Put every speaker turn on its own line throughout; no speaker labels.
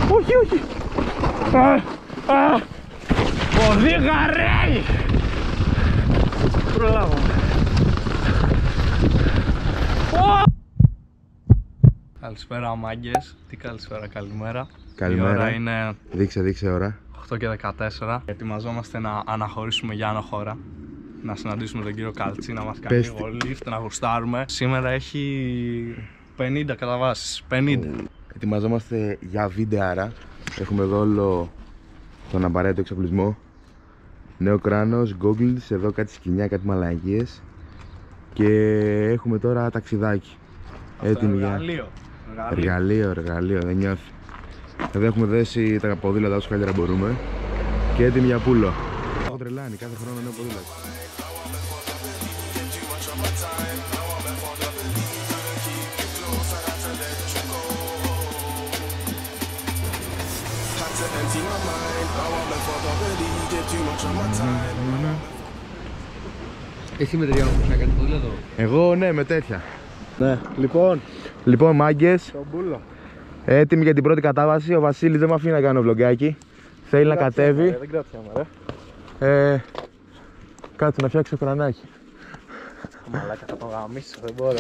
Όχι, όχι. Οδήγα ρε. Προλάβω. Καλησπέρα μάγκες. Τι καλησπέρα, καλημέρα.
Καλημέρα.
Η ώρα είναι
Δείξε ώρα.
8 και 14. Ετοιμαζόμαστε να αναχωρήσουμε για Άνω Χώρα. Να συναντήσουμε τον κύριο Καλτσί, να μας κάνει λίγο lift, να γουστάρουμε. Σήμερα έχει 50 καταβάσεις. 50.
Ετοιμαζόμαστε για βίντεάρα. Έχουμε εδώ όλο τον απαραίτητο εξοπλισμό. Νέο κράνος, goggles, εδώ κάτι σκοινιά, κάτι μαλαγίες. Και έχουμε τώρα ταξιδάκι. Έτοιμοι για εργαλείο, δεν νιώθει. Εδώ έχουμε δέσει τα ποδήλατα όσο καλύτερα μπορούμε. Και έτοιμοι για πούλο. Έχω τρελάνει, κάθε χρόνο νέο ποδήλατο.
Εσύ με τέτοια να κάνεις ποδήλατο?
Εγώ ναι, με τέτοια.
Ναι,
Λοιπόν μάγκες, έτοιμοι για την πρώτη κατάβαση. Ο Βασίλης δεν με αφήνει να κάνω βλογκάκι. Θέλει να κατέβει.
Δεν κράτησα, ρε.
Κάτσε να φτιάξω κρανάκι.
Μαλάκα, θα το γαμίσω, δεν μπορώ.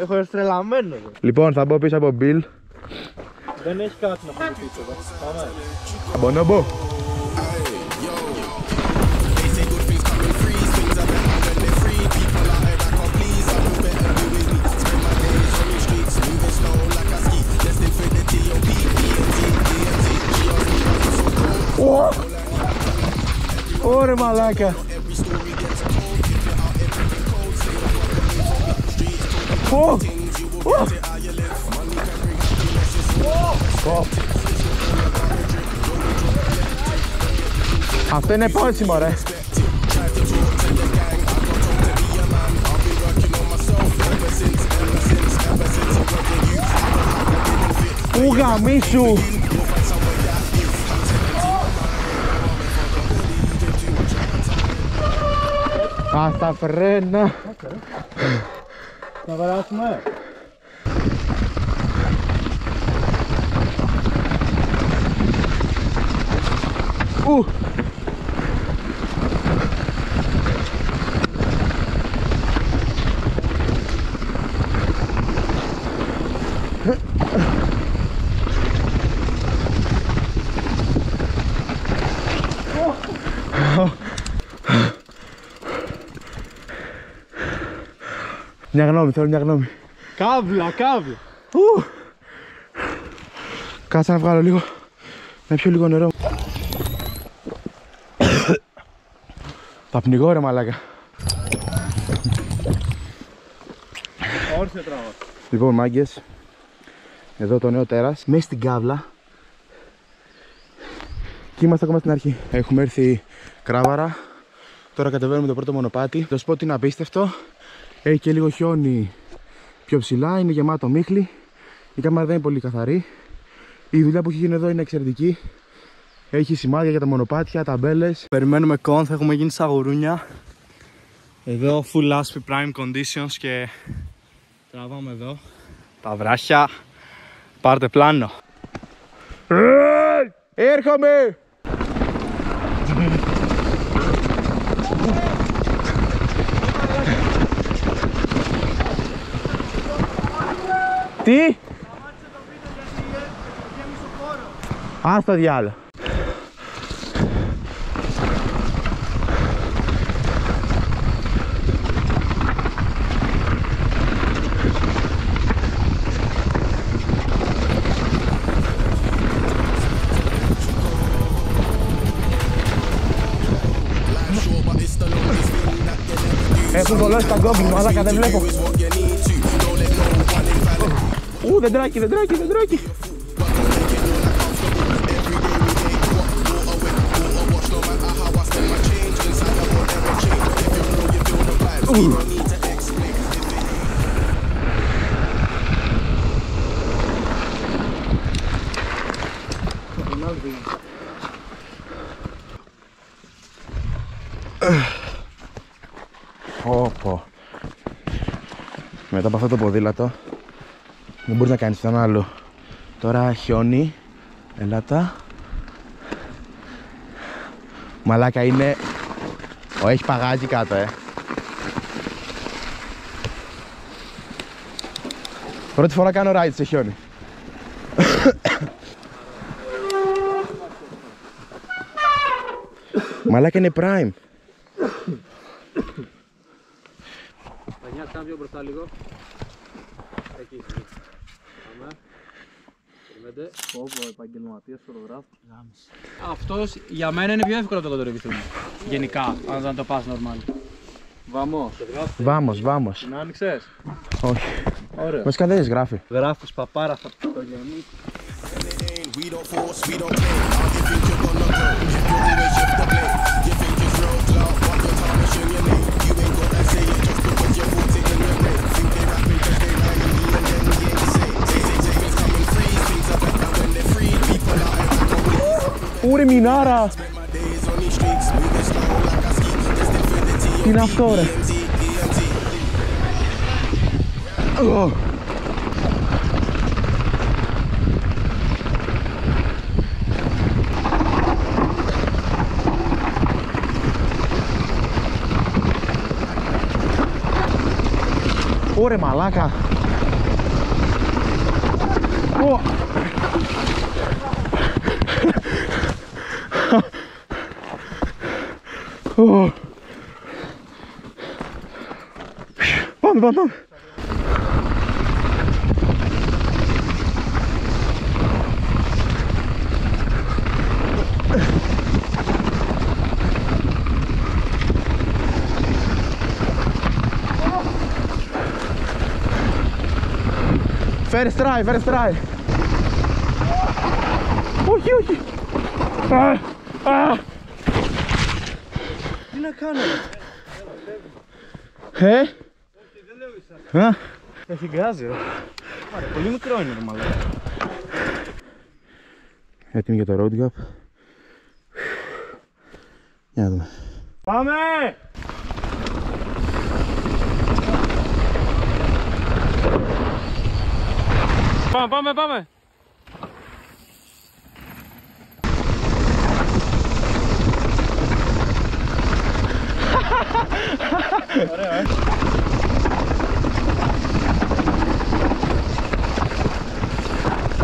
Έχω εστρελαμένο.
Λοιπόν, θα μπω πίσω από Bill.
Δεν έχει κάτι να πούμε πίσω εδώ. Πάμε.
Μπονομπο. Ωρε μαλάκα. Αυτό είναι πόσιμο ρε. Ου γαμίσου. Ας τα φρένα.
Να περάσουμε.
Μια γνώμη, θέλω μια γνώμη.
Κάβλα.
Κάτσε να βγάλω λίγο. Να πιω λίγο νερό. Θα πνιγώ ρε μαλάκα.
Όρσε τραβά.
Λοιπόν μάγκες, εδώ το νέο τέρας, μέσα στην κάβλα. Και είμαστε ακόμα στην αρχή. Έχουμε έρθει Κράβαρα. Τώρα κατεβαίνουμε το πρώτο μονοπάτι. Το σπότ είναι απίστευτο. Έχει και λίγο χιόνι πιο ψηλά, είναι γεμάτο μίχλι. Η κάμερα δεν είναι πολύ καθαρή. Η δουλειά που έχει γίνει εδώ είναι εξαιρετική. Έχει σημάδια για τα μονοπάτια, ταμπέλες.
Περιμένουμε κόνθ, έχουμε γίνει στα γουρούνια. Εδώ full ASPI prime conditions και τραβάμε εδώ τα βράχια. Πάρτε πλάνο.
Έρχομαι! Τι? Ας το διάλο. Έχουν κολλώσει τα γκόμπι μου, αλλά δεν βλέπω. Δεντράκι. Πω. Μετά από αυτό το ποδήλατο δεν μπορείς να κάνεις τίποτα άλλο. Τώρα χιόνι. Ελάτα. Μαλάκα είναι... έχει παγάκι κάτω, Πρώτη φορά κάνω ride σε χιόνι. Μαλάκα είναι prime.
Πανιά, κάνε πιο μπροστά λίγο. Εκεί. Πάμε. Περιμένετε. Πω, επαγγελματίας φωτογράφος. Αυτός για μένα είναι πιο εύκολο από το κοντορεπιστήμιο. Γενικά, αν το πας normal.
Vamos.
Την άνοιξες?
Όχι.
Ωραία.
Βασικά δεν γράφει.
Γράφεις παπάρα θα το γεννήσει.
Ούρε μινάρα! Τι είναι αυτό ρε? Ωρε μαλάκα! Πάμε. First try. Όχι.
Τι να κάνω? Έχει γκάζι ρε. Πολύ μικρό είναι ρε μαλάκα.
Έτοιμοι για το road gap. Για να δούμε.
Πάμε! Πάμε! Ωραία,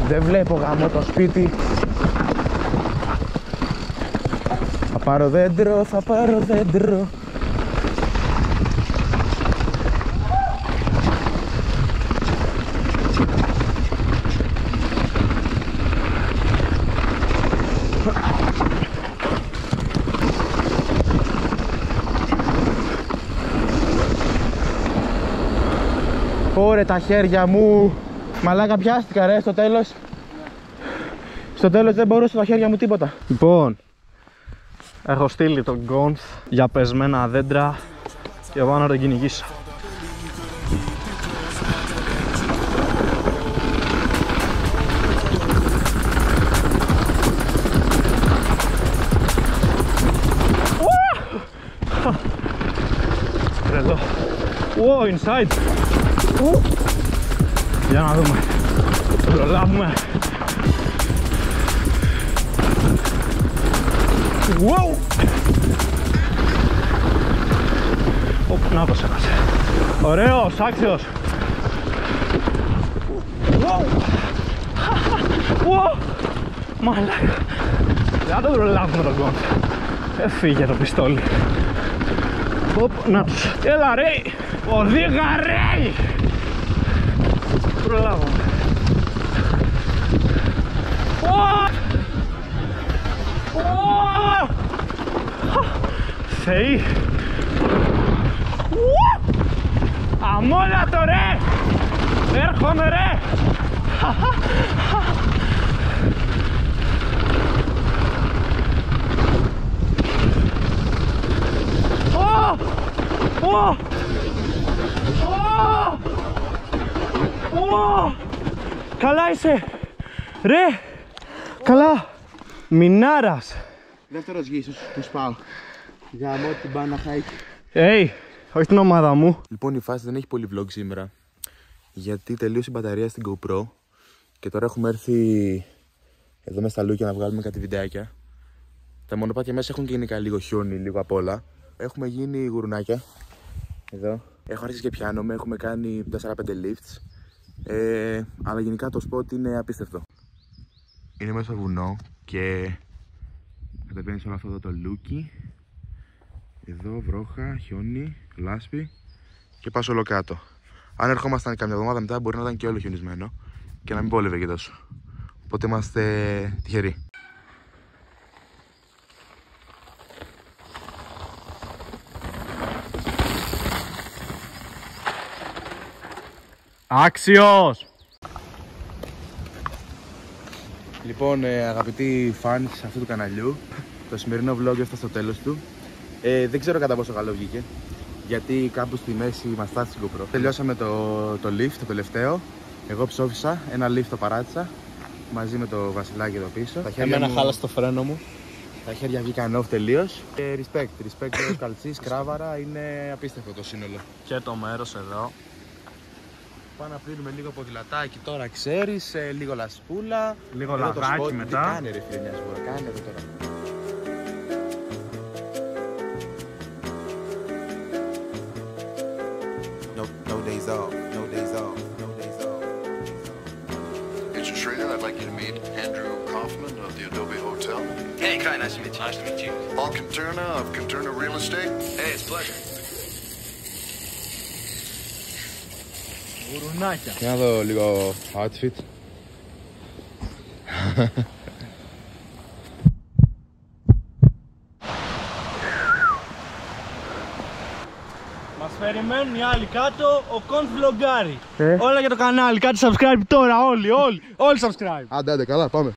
Δεν βλέπω γάμο το σπίτι. Θα πάρω δέντρο. Ωρε τα χέρια μου. Μαλάκα πιάστηκα ρε στο τέλος. Στο τέλος δεν μπορούσα τα χέρια μου τίποτα.
Λοιπόν, έχω στείλει τον Gonth για πεσμένα δέντρα και πάω να τον κυνηγήσω. Τρελό. Wow, inside. Για να δούμε. Προλάβουμε. Wow! Να το σέβασε. Ωραίος, άξιος. Wow! Wow! Μαλάκα. Δεν το προλάβουμε τον Gonth. Έφυγε το πιστόλι. Να τους. Έλα ρε! Οδήγα ρε! Προλάβουμε. Θεοί! Αμόλατο ρε! Έρχομαι ρε! Καλά είσαι! Ρε! Καλά! Μινάρας!
Δεύτερος γύσος που σπάω. Γαμώ την μπάνα χάικ.
Όχι την ομάδα μου.
Λοιπόν η φάση δεν έχει πολύ vlog σήμερα. γιατί τελείωσε η μπαταρία στην GoPro και τώρα έχουμε έρθει εδώ μέσα στα Λούκια να βγάλουμε κάτι βιντεάκια. Τα μονοπάτια μέσα έχουν γενικά λίγο χιόνι, λίγο απ' όλα. Έχουμε γίνει γουρνάκια. Εδώ. Έχω αρχίσει και πιάνομαι, έχουμε κάνει 4-5 lifts. Αλλά γενικά το spot είναι απίστευτο. Είναι μέσα στο βουνό και κατεβαίνεις όλο αυτό εδώ το Λούκι. Εδώ βρόχα, χιόνι, λάσπη και πας όλο κάτω. Αν ερχόμασταν καμιά εβδομάδα μετά μπορεί να ήταν και όλο χιονισμένο και να μην πόλευε και τόσο. Οπότε είμαστε τυχεροί.
Άξιος!
Λοιπόν, αγαπητοί fans αυτού του καναλιού, το σημερινό vlog έφτασε στο τέλος του. Δεν ξέρω κατά πόσο καλό βγήκε, γιατί κάπου στη μέση μας στάθησε η GoPro. Τελειώσαμε το lift, το τελευταίο. Εγώ ψόφισα, ένα lift το παράτησα, μαζί με το Βασιλάκι εδώ πίσω.
Εμένα χάλασε το φρένο μου.
Τα χέρια βγήκαν off τελείως. Respect ο Καλτσής, Κράβαρα, είναι απίστευτο το σύνολο.
Και το μέρος εδώ.
Πάμε να πλύνουμε λίγο ποδηλατάκι τώρα, ξέρεις, λίγο λασπούλα.
Λίγο λαδάκι μετά.
Τι κάνε ρε φίλε μια φορά, κάνε εδώ τώρα. No days off, no days off, no days off.
Mr. Schrader, I'd like you to meet Andrew Kaufman of the Adobe Hotel.
Hey, Kai, nice to meet you. Nice to meet you.
Paul Conterna of Conterna Real Estate.
Hey, it's a pleasure.
Γουρουνάκια.
Για να δω λίγο outfit.
Μας περιμένουν οι άλλοι κάτω, ο Κοντ Vlogari. Όλα για το κανάλι, κάντε subscribe τώρα όλοι subscribe.
Άντε, καλά, πάμε.